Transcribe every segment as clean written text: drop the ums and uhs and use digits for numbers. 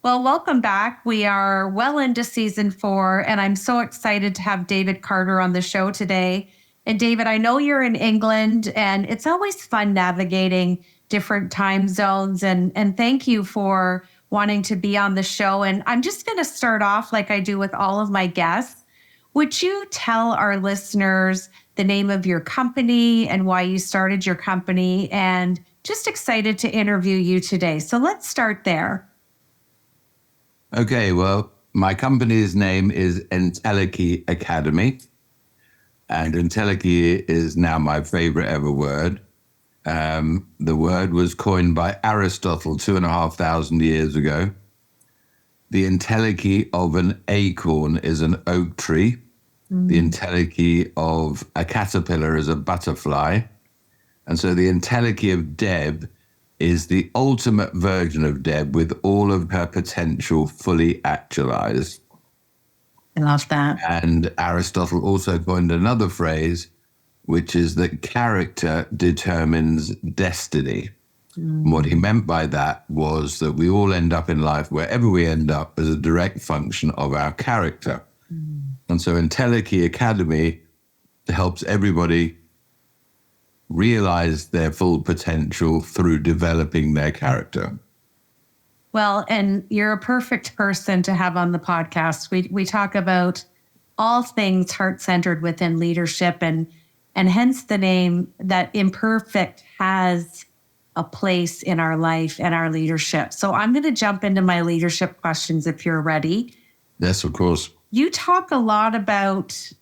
Well, welcome back. We are well into season 4, and I'm so excited to have David Carter on the show today. And David, I know you're in England, and it's always fun navigating different time zones. And thank you for wanting to be on the show. And I'm just going to start off like I do with all of my guests. Would you tell our listeners the name of your company and why you started your company? And just excited to interview you today. So let's start there. Okay, well, my company's name is Entelechy Academy, and Entelechy is now my favorite ever word. The word was coined by Aristotle 2,500 years ago. The entelechy of an acorn is an oak tree. The entelechy of a caterpillar is a butterfly. And so the entelechy of Deb is the ultimate version of Deb with all of her potential fully actualized. I love that. And Aristotle also coined another phrase, which is that character determines destiny. What he meant by that was that we all end up in life, wherever we end up, as a direct function of our character. And so Entelechy Academy helps everybody realize their full potential through developing their character. Well, and you're a perfect person to have on the podcast. We talk about all things heart-centered within leadership, and hence the name that Imperfect has a place in our life and our leadership. So I'm going to jump into my leadership questions if you're ready. Yes, of course. You talk a lot about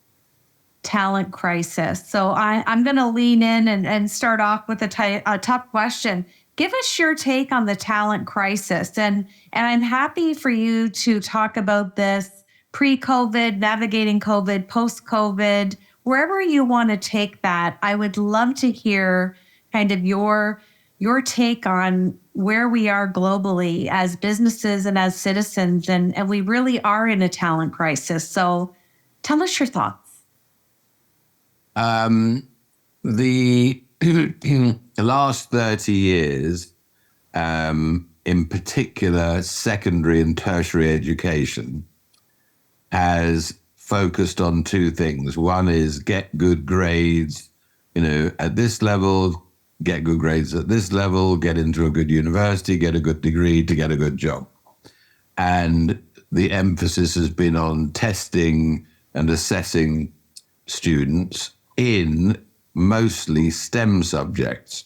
talent crisis. So I'm going to lean in and start off with a tough question. Give us your take on the talent crisis. And I'm happy for you to talk about this pre-COVID, navigating COVID, post-COVID, wherever you want to take that. I would love to hear kind of your take on where we are globally as businesses and as citizens. And we really are in a talent crisis. So tell us your thoughts. The last 30 years, in particular, secondary and tertiary education has focused on two things. One is get good grades, at this level, get good grades at this level, get into a good university, get a good degree to get a good job. And the emphasis has been on testing and assessing students in mostly STEM subjects,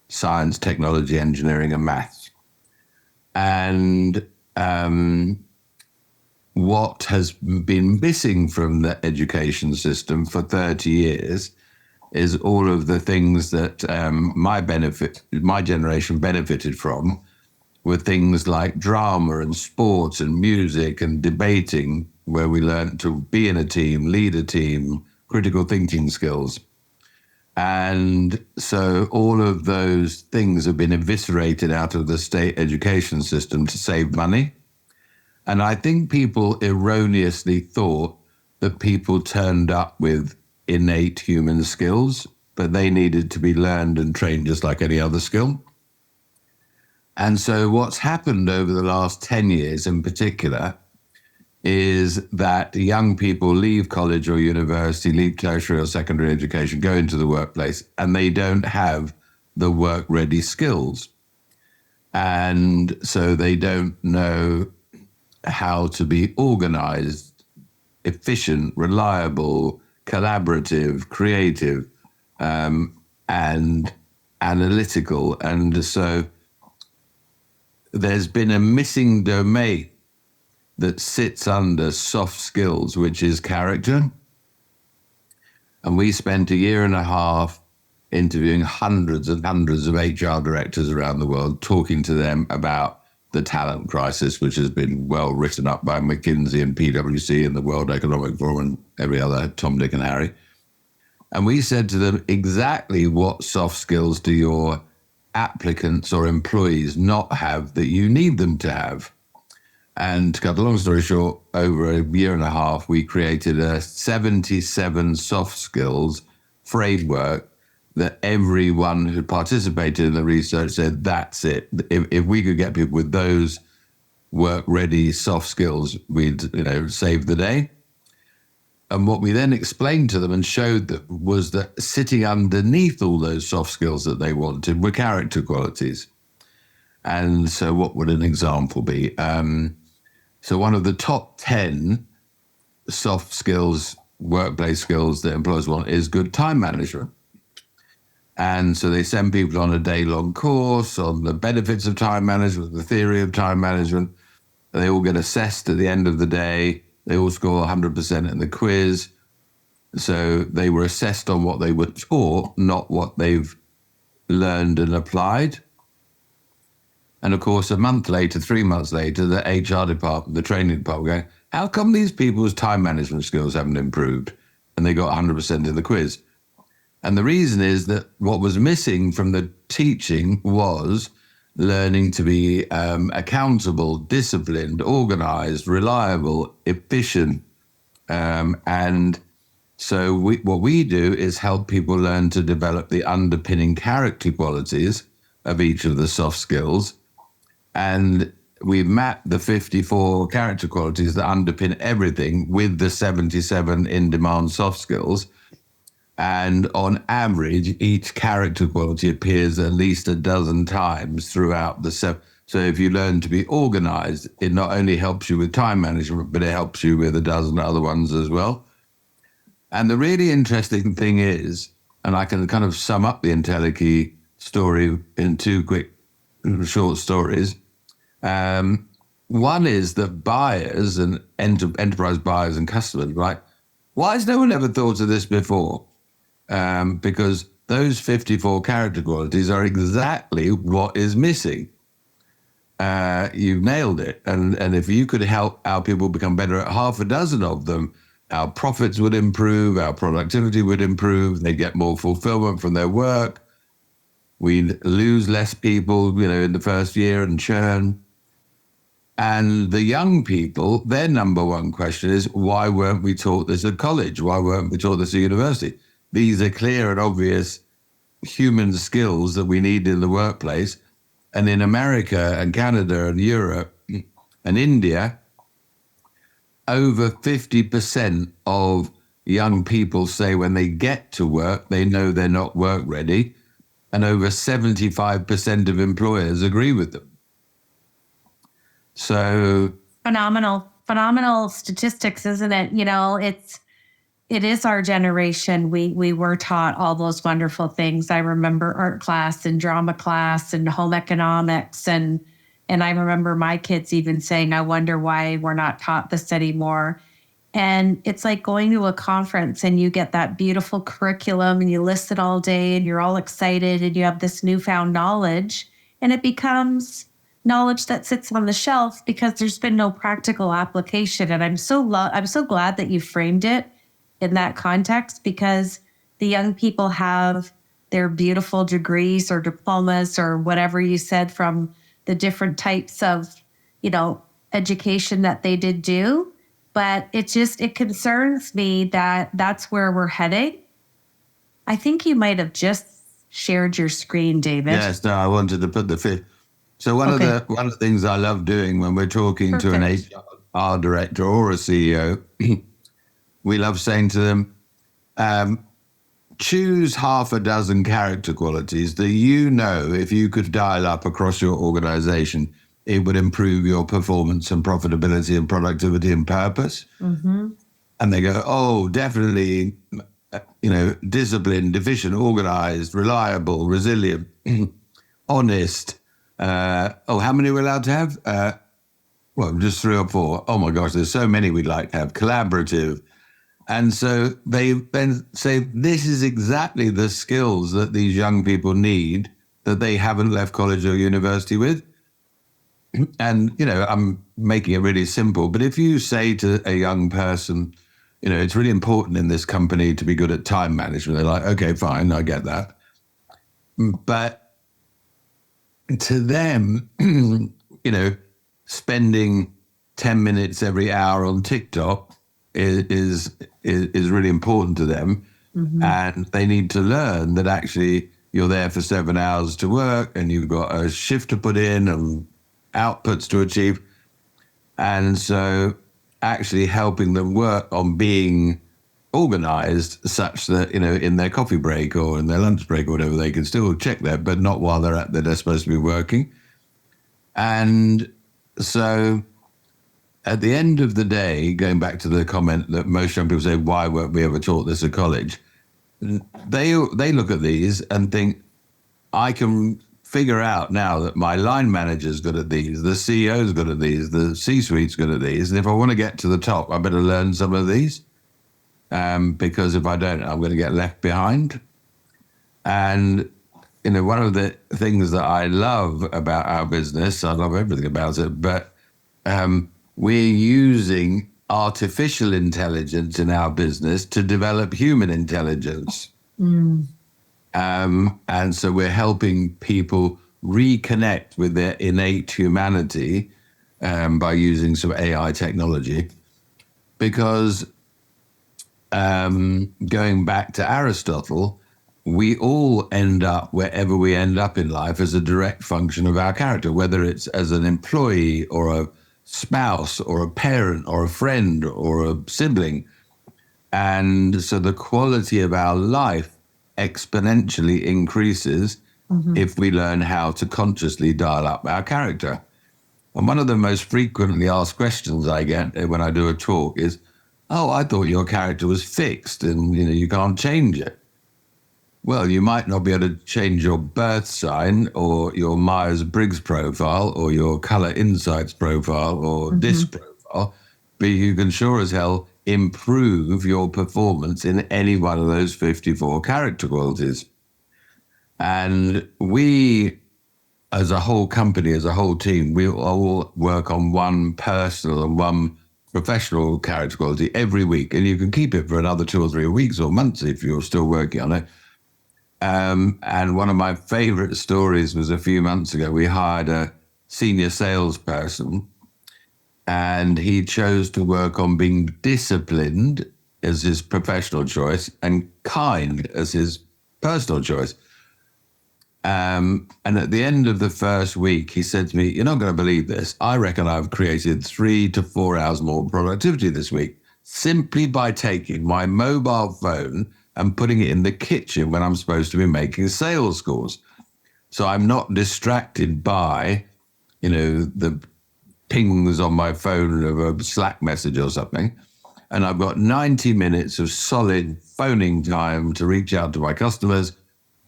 science, technology, engineering, and maths. And what has been missing from the education system for 30 years is all of the things that my generation benefited from, were things like drama and sports and music and debating, where we learned to be in a team, lead a team, critical thinking skills. And so all of those things have been eviscerated out of the state education system to save money. And I think people erroneously thought that people turned up with innate human skills, but they needed to be learned and trained just like any other skill. And so what's happened over the last 10 years in particular is that young people leave college or university, leave tertiary or secondary education, go into the workplace, and they don't have the work-ready skills. And so they don't know how to be organized, efficient, reliable, collaborative, creative, and analytical. And so there's been a missing domain that sits under soft skills, which is character. And we spent a year and a half interviewing hundreds and hundreds of HR directors around the world, talking to them about the talent crisis, which has been well written up by McKinsey and PwC and the World Economic Forum and every other Tom, Dick and Harry. And we said to them, exactly what soft skills do your applicants or employees not have that you need them to have? And to cut a long story short, over a year and a half, we created a 77 soft skills framework that everyone who participated in the research said, that's it. If we could get people with those work-ready soft skills, we'd, save the day. And what we then explained to them and showed them was that sitting underneath all those soft skills that they wanted were character qualities. And so what would an example be? So one of the top 10 soft skills, workplace skills that employers want is good time management. And so they send people on a day-long course on the benefits of time management, the theory of time management. They all get assessed at the end of the day. They all score 100% in the quiz. So they were assessed on what they were taught, not what they've learned and applied. And of course, a month later, 3 months later, the HR department, the training department, going, how come these people's time management skills haven't improved? And they got 100% in the quiz. And the reason is that what was missing from the teaching was learning to be accountable, disciplined, organized, reliable, efficient. And so what we do is help people learn to develop the underpinning character qualities of each of the soft skills. And we've mapped the 54 character qualities that underpin everything with the 77 in-demand soft skills. And on average, each character quality appears at least a dozen times throughout the So if you learn to be organized, it not only helps you with time management, but it helps you with a dozen other ones as well. And the really interesting thing is, and I can kind of sum up the Entelechy story in two quick short stories. One is that buyers and enterprise buyers and customers, right? Why has no one ever thought of this before? Because those 54 character qualities are exactly what is missing. You've nailed it. And if you could help our people become better at half a dozen of them, our profits would improve, our productivity would improve, they'd get more fulfillment from their work, we'd lose less people, in the first year and churn. And the young people, their number one question is, why weren't we taught this at college? Why weren't we taught this at university? These are clear and obvious human skills that we need in the workplace. And in America and Canada and Europe and India, over 50% of young people say when they get to work, they know they're not work ready. And over 75% of employers agree with them. So phenomenal statistics, isn't it? It is our generation. We were taught all those wonderful things. I remember art class and drama class and home economics. And I remember my kids even saying, I wonder why we're not taught this anymore. And it's like going to a conference and you get that beautiful curriculum and you listen all day and you're all excited and you have this newfound knowledge and it becomes knowledge that sits on the shelf because there's been no practical application. And I'm so glad that you framed it in that context, because the young people have their beautiful degrees or diplomas or whatever you said from the different types of, education that they did do. But it concerns me that that's where we're heading. I think you might have just shared your screen, David. Yes, no, I wanted to put the fifth. So one of the things I love doing when we're talking to an HR director or a CEO, we love saying to them, choose half a dozen character qualities that if you could dial up across your organization, it would improve your performance and profitability and productivity and purpose. Mm-hmm. And they go, oh, definitely, disciplined, efficient, organized, reliable, resilient, honest. How many are we allowed to have? Just 3 or 4. Oh my gosh, there's so many we'd like to have. Collaborative. And so they then say, this is exactly the skills that these young people need that they haven't left college or university with. And, I'm making it really simple. But if you say to a young person, it's really important in this company to be good at time management, they're like, okay, fine, I get that. But to them, spending 10 minutes every hour on TikTok is really important to them. Mm-hmm. And they need to learn that actually you're there for 7 hours to work and you've got a shift to put in and outputs to achieve. And so actually helping them work on being organized such that, in their coffee break or in their lunch break or whatever, they can still check that, but not while they're supposed to be working. And so at the end of the day, going back to the comment that most young people say, why weren't we ever taught this at college? They look at these and think, I can figure out now that my line manager's good at these, the CEO's good at these, the C-suite's good at these. And if I want to get to the top, I better learn some of these. Because if I don't, I'm going to get left behind. And, one of the things that I love about our business, I love everything about it, but we're using artificial intelligence in our business to develop human intelligence. And so we're helping people reconnect with their innate humanity by using some AI technology. Because going back to Aristotle, we all end up wherever we end up in life as a direct function of our character, whether it's as an employee or a spouse or a parent or a friend or a sibling. And so the quality of our life exponentially increases if we learn how to consciously dial up our character. And one of the most frequently asked questions I get when I do a talk is, oh, I thought your character was fixed and, you can't change it. Well, you might not be able to change your birth sign or your Myers-Briggs profile or your color insights profile or disc profile, but you can sure as hell improve your performance in any one of those 54 character qualities. And we, as a whole company, as a whole team, we all work on one personal and one professional character quality every week. And you can keep it for another 2 or 3 weeks or months if you're still working on it. And one of my favorite stories was a few months ago. We hired a senior salesperson, and he chose to work on being disciplined as his professional choice and kind as his personal choice. And at the end of the first week, he said to me, you're not going to believe this. I reckon I've created 3 to 4 hours more productivity this week simply by taking my mobile phone and putting it in the kitchen when I'm supposed to be making sales calls. So I'm not distracted by, the pings on my phone of a Slack message or something. And I've got 90 minutes of solid phoning time to reach out to my customers.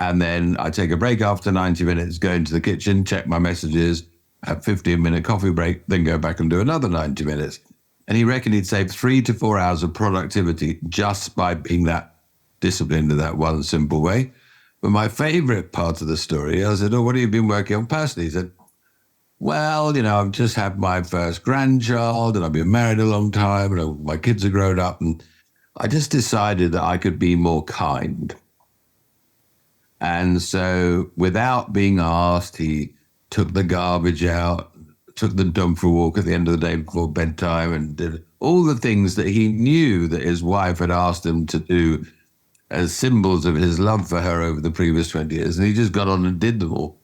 And then I take a break after 90 minutes, go into the kitchen, check my messages, have 15-minute coffee break, then go back and do another 90 minutes. And he reckoned he'd save 3 to 4 hours of productivity just by being that disciplined in that one simple way. But my favorite part of the story, I said, oh, what have you been working on personally? He said, well, I've just had my first grandchild and I've been married a long time and my kids are grown up. And I just decided that I could be more kind. And so without being asked, he took the garbage out, took the dog for a walk at the end of the day before bedtime and did all the things that he knew that his wife had asked him to do as symbols of his love for her over the previous 20 years. And he just got on and did them all.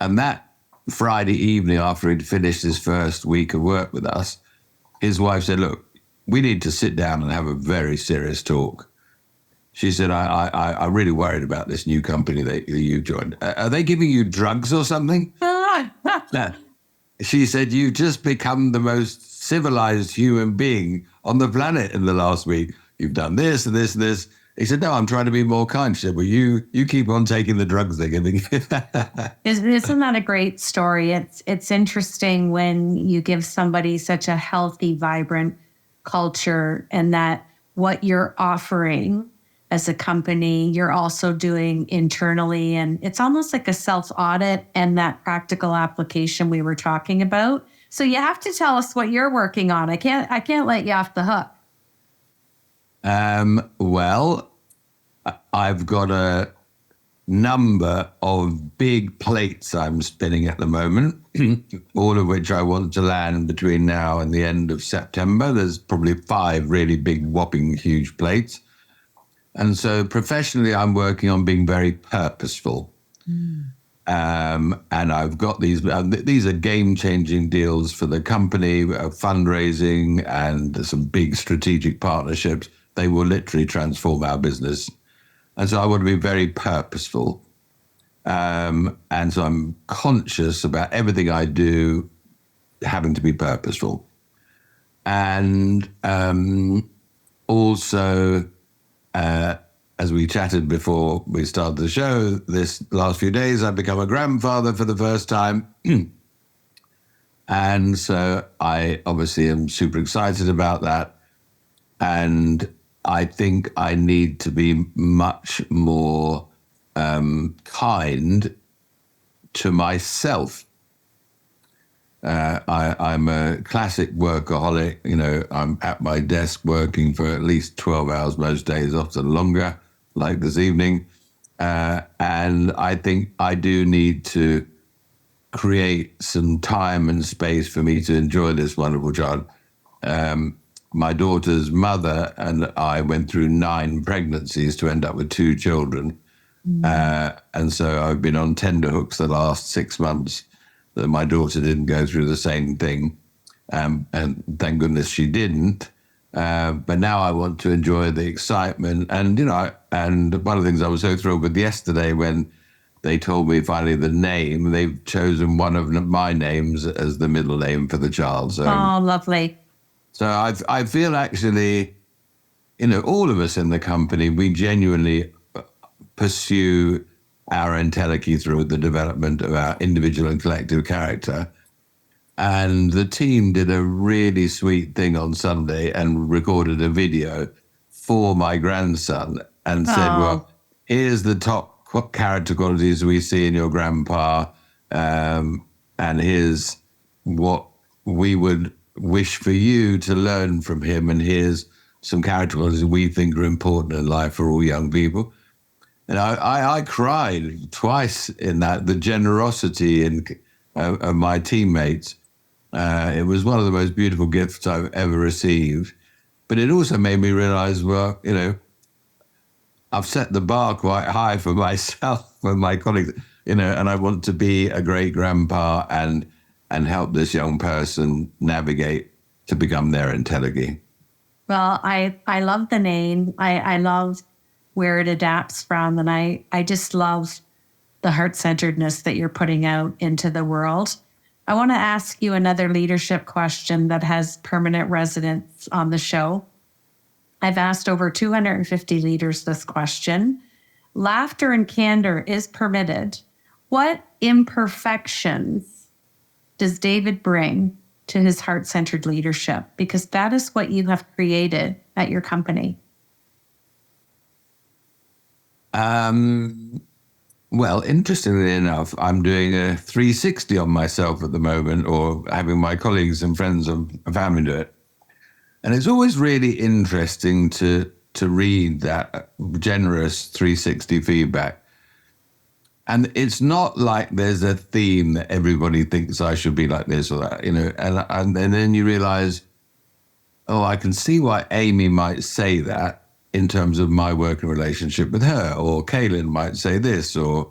And that Friday evening, after he'd finished his first week of work with us, his wife said, look, we need to sit down and have a very serious talk. She said, I'm really worried about this new company that you joined. Are they giving you drugs or something? No. She said, you've just become the most civilized human being on the planet in the last week. You've done this and this and this. He said, no, I'm trying to be more kind. She said, well, you keep on taking the drugs they're giving you. Isn't that a great story? It's interesting when you give somebody such a healthy, vibrant culture and that what you're offering as a company, you're also doing internally. And it's almost like a self-audit and that practical application we were talking about. So you have to tell us what you're working on. I can't let you off the hook. Well, I've got a number of big plates I'm spinning at the moment, all of which I want to land between now and the end of September. There's probably 5 really big, whopping, huge plates. And so professionally, I'm working on being very purposeful. And I've got these are game-changing deals for the company, fundraising and some big strategic partnerships. They will literally transform our business. And so I want to be very purposeful. And so I'm conscious about everything I do having to be purposeful. And also, as we chatted before we started the show, this last few days, I've become a grandfather for the first time. And so I obviously am super excited about that. And I think I need to be much more kind to myself. I'm a classic workaholic. I'm at my desk working for at least 12 hours most days, often longer, like this evening. And I think I do need to create some time and space for me to enjoy this wonderful child. My daughter's mother and I went through 9 pregnancies to end up with 2 children. And so I've been on tenterhooks the last 6 months that my daughter didn't go through the same thing. And thank goodness she didn't. But now I want to enjoy the excitement. And, and one of the things I was so thrilled with yesterday when they told me finally the name, they've chosen one of my names as the middle name for the child. So, oh, lovely. So I feel actually, all of us in the company, we genuinely pursue our Entelechy through the development of our individual and collective character. And the team did a really sweet thing on Sunday and recorded a video for my grandson and said, well, here's the top character qualities we see in your grandpa, and here's what we would wish for you to learn from him, and here's some character qualities we think are important in life for all young people. And I cried twice in that, the generosity of my teammates. It was one of the most beautiful gifts I've ever received. But it also made me realize, well, I've set the bar quite high for myself and my colleagues, and I want to be a great grandpa and help this young person navigate to become their Entelechy. Well, I love the name. I love where it adapts from. And I just love the heart-centeredness that you're putting out into the world. I want to ask you another leadership question that has permanent residence on the show. I've asked over 250 leaders this question. Laughter and candor is permitted. What imperfections does David bring to his heart-centered leadership? Because that is what you have created at your company. Well, interestingly enough, I'm doing a 360 on myself at the moment, or having my colleagues and friends and family do it. And it's always really interesting to read that generous 360 feedback. And it's not like there's a theme that everybody thinks I should be like this or that, and then you realize, oh, I can see why Amy might say that in terms of my working relationship with her, or Kaylin might say this, or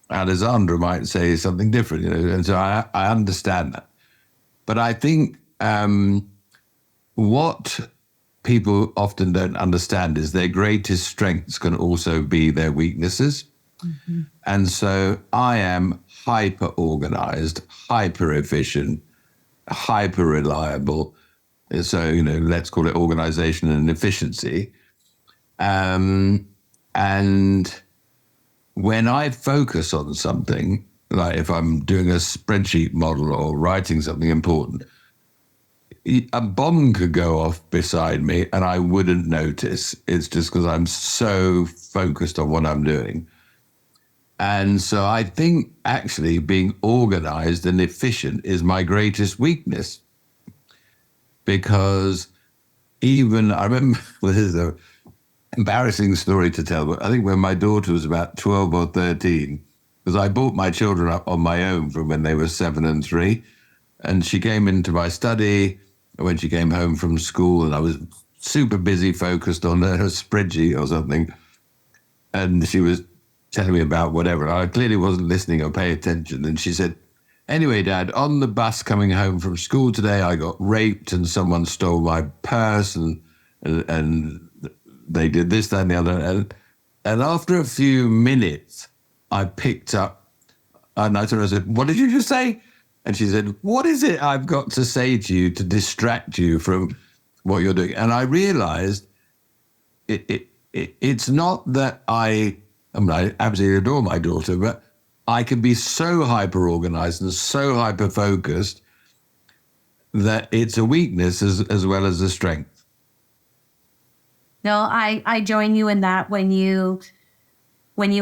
Alessandra might say something different, and so I understand that. But I think what people often don't understand is their greatest strengths can also be their weaknesses. Mm-hmm. And so I am hyper organized, hyper efficient, hyper reliable. So, let's call it organization and efficiency. And when I focus on something, like if I'm doing a spreadsheet model or writing something important, a bomb could go off beside me and I wouldn't notice. It's just because I'm so focused on what I'm doing. And so I think actually being organized and efficient is my greatest weakness. Because I remember, this is an embarrassing story to tell, but I think when my daughter was about 12 or 13, because I brought my children up on my own from when they were 7 and 3, and she came into my study when she came home from school, and I was super busy, focused on her spreadsheet or something. And she was telling me about whatever. I clearly wasn't listening or paying attention. And she said, anyway, Dad, on the bus coming home from school today, I got raped and someone stole my purse and they did this, that, and the other. And after a few minutes, I picked up and I told her, I said, what did you just say? And she said, what is it I've got to say to you to distract you from what you're doing? And I realized it's not that I absolutely adore my daughter, but I can be so hyper-organized and so hyper-focused that it's a weakness as well as a strength. No, I join you in that. When you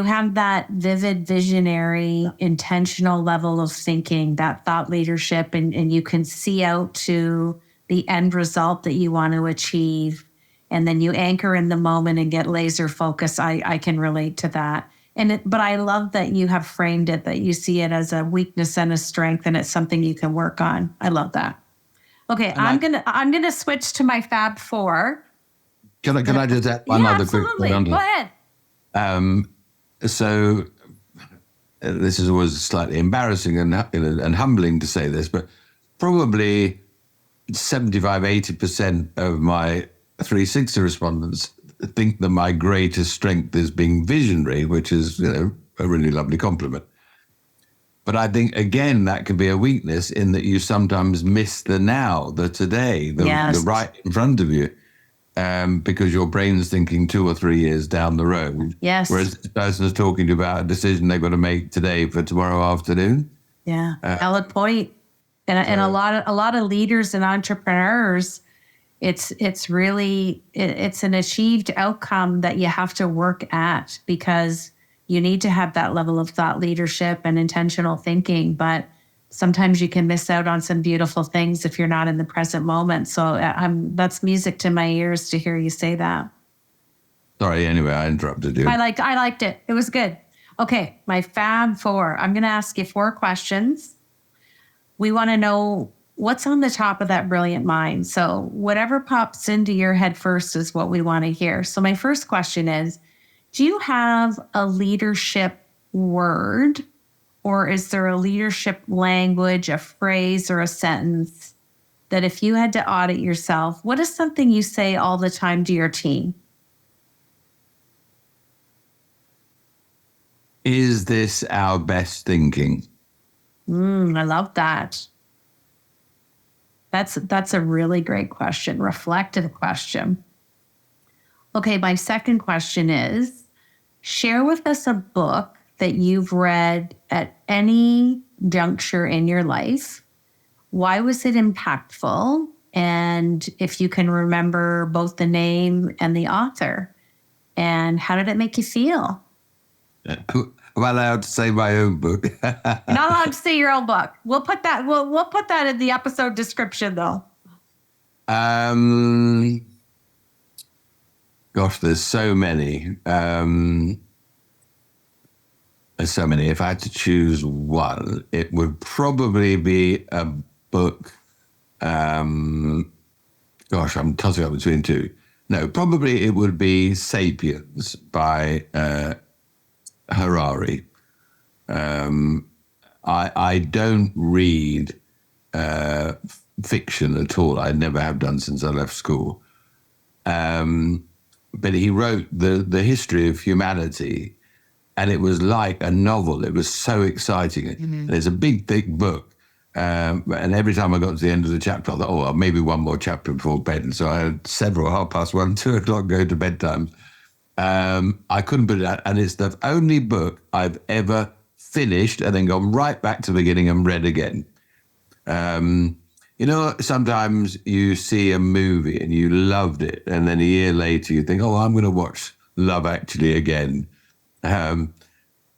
have that vivid, visionary, intentional level of thinking, that thought leadership, and you can see out to the end result that you want to achieve, and then you anchor in the moment and get laser focused, I can relate to that. But I love that you have framed it, that you see it as a weakness and a strength, and it's something you can work on. I love that. Okay, I'm gonna switch to my Fab Four. Can I just add one other quick point? Go ahead. So this is always slightly embarrassing and humbling to say this, but probably 75-80% of my 360 respondents think that my greatest strength is being visionary, which is, a really lovely compliment. But I think, again, that can be a weakness in that you sometimes miss the now, the today, the right in front of you. Because your brain's thinking 2 or 3 years down the road. Yes. Whereas this person is talking to you about a decision they've got to make today for tomorrow afternoon. Yeah, valid point. And a lot of leaders and entrepreneurs, it's really an achieved outcome that you have to work at, because you need to have that level of thought leadership and intentional thinking. But sometimes you can miss out on some beautiful things if you're not in the present moment. So that's music to my ears to hear you say that. Sorry, anyway, I interrupted you. I liked it. It was good. Okay, my Fab Four. I'm going to ask you 4 questions. We want to know what's on the top of that brilliant mind. So whatever pops into your head first is what we want to hear. So my first question is, do you have a leadership word? Or is there a leadership language, a phrase, or a sentence that if you had to audit yourself, what is something you say all the time to your team? Is this our best thinking? I love that. That's a really great question, reflective question. Okay, my second question is, share with us a book that you've read at any juncture in your life. Why was it impactful? And if you can remember both the name and the author, and how did it make you feel? Am I allowed to say my own book? You're not allowed to say your own book. We'll put that in the episode description, though. Gosh, there's so many. There's so many. If I had to choose one, it would probably be a book. Gosh, I'm tossing up between 2. No, probably it would be *Sapiens* by Harari. I don't read fiction at all. I never have done since I left school. But he wrote the history of humanity. And it was like a novel. It was so exciting. Mm-hmm. It's a big, thick book. And every time I got to the end of the chapter, I thought, maybe one more chapter before bed. And so I had several, 1:30, 2 o'clock, go to bedtime. I couldn't put it out. And it's the only book I've ever finished and then gone right back to the beginning and read again. Sometimes you see a movie and you loved it. And then a year later you think, I'm going to watch Love Actually again.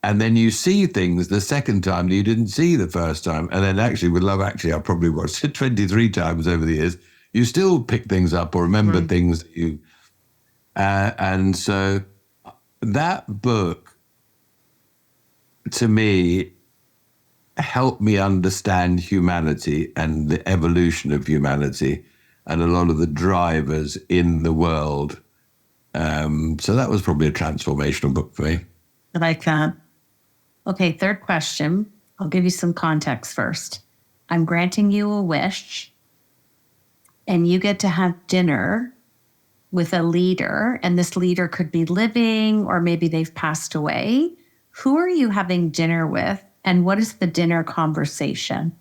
And then you see things the second time that you didn't see the first time. And then actually with Love Actually, I probably watched it 23 times over the years. You still pick things up or remember things that you... and so that book, to me, helped me understand humanity and the evolution of humanity and a lot of the drivers in the world. So that was probably a transformational book for me. I like that. Okay, third question. I'll give you some context first. I'm granting you a wish, and you get to have dinner with a leader, and this leader could be living or maybe they've passed away. Who are you having dinner with, and what is the dinner conversation?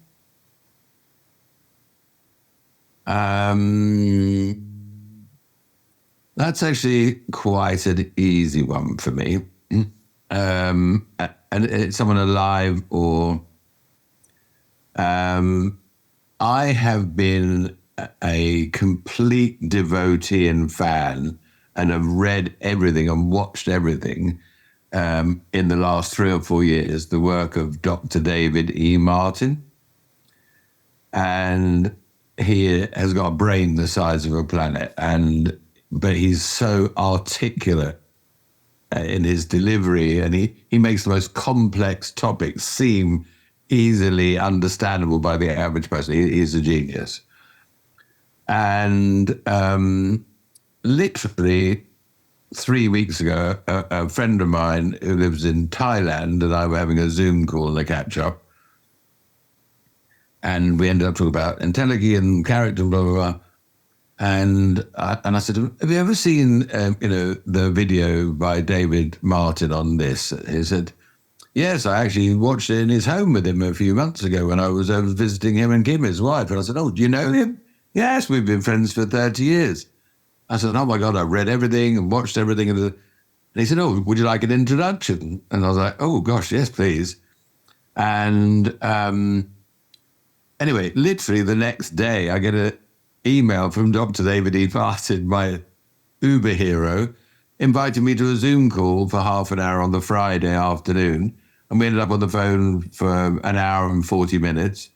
That's actually quite an easy one for me. And it's someone alive or I have been a complete devotee and fan and have read everything and watched everything in the last 3 or 4 years, the work of Dr. David E. Martin. And he has got a brain the size of a planet, but he's so articulate in his delivery, and he makes the most complex topics seem easily understandable by the average person. He's a genius. And literally 3 weeks ago, a friend of mine who lives in Thailand and I were having a Zoom call and a catch up. And we ended up talking about Entelechy and character and blah, blah, blah. And I said, have you ever seen, the video by David Martin on this? He said, yes, I actually watched it in his home with him a few months ago when I was visiting him and Kim, his wife. And I said, oh, do you know him? Yes, we've been friends for 30 years. I said, oh my God, I've read everything and watched everything. And he said, oh, would you like an introduction? And I was like, oh gosh, yes, please. And anyway, literally the next day, I get an email from Dr. David E. Martin, my Uber hero, inviting me to a Zoom call for half an hour on the Friday afternoon. And we ended up on the phone for an hour and 40 minutes.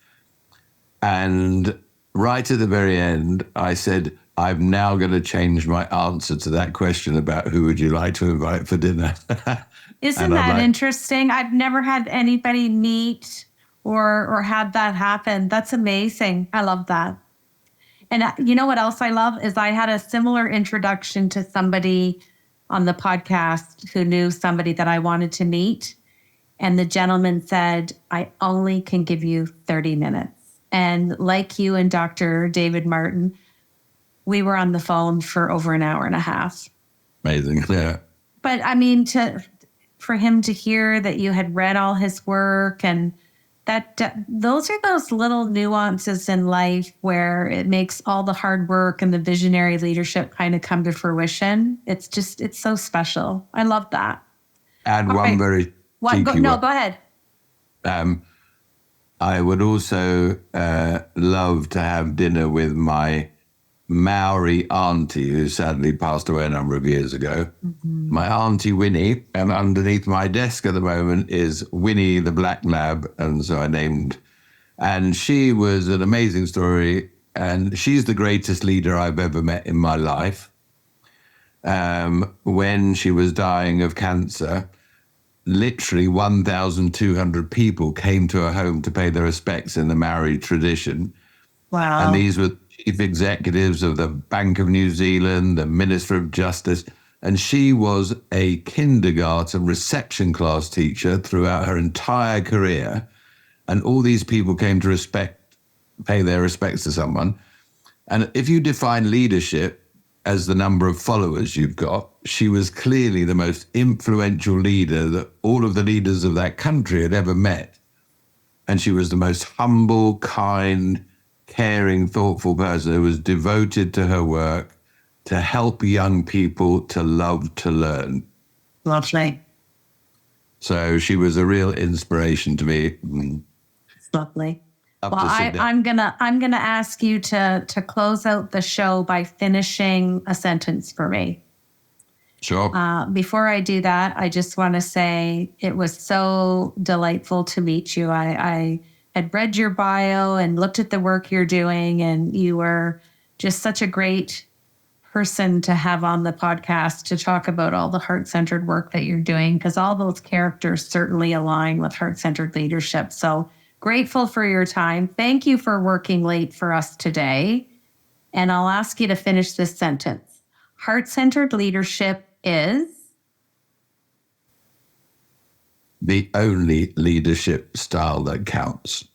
And right at the very end, I said, I'm now going to change my answer to that question about who would you like to invite for dinner. Isn't that interesting? I've never had anybody meet or had that happen. That's amazing. I love that. And you know what else I love is I had a similar introduction to somebody on the podcast who knew somebody that I wanted to meet. And the gentleman said, I only can give you 30 minutes. And like you and Dr. David Martin, we were on the phone for over an hour and a half. Amazing, yeah. But I mean, for him to hear that you had read all his work, and those are those little nuances in life where it makes all the hard work and the visionary leadership kind of come to fruition. It's so special. I love that. And one very cheeky one. No, go ahead. I would also love to have dinner with my Maori auntie, who sadly passed away a number of years ago. Mm-hmm. My auntie Winnie, and underneath my desk at the moment is Winnie the Black Lab, and so I named. And she was an amazing story, and she's the greatest leader I've ever met in my life. When she was dying of cancer, literally 1,200 people came to her home to pay their respects in the Maori tradition. Wow. And these were chief executives of the Bank of New Zealand, the Minister of Justice, and she was a kindergarten reception class teacher throughout her entire career. And all these people came to pay their respects to someone. And if you define leadership as the number of followers you've got, she was clearly the most influential leader that all of the leaders of that country had ever met. And she was the most humble, kind, caring, thoughtful person who was devoted to her work to help young people to love to learn. Lovely. So she was a real inspiration to me. It's lovely. Well, I'm gonna ask you to close out the show by finishing a sentence for me. Sure. Before I do that, I just want to say it was so delightful to meet you. I had read your bio and looked at the work you're doing, and you were just such a great person to have on the podcast to talk about all the heart-centered work that you're doing, because all those characters certainly align with heart-centered leadership. So grateful for your time. Thank you for working late for us today. And I'll ask you to finish this sentence. Heart-centered leadership is? the only leadership style that counts.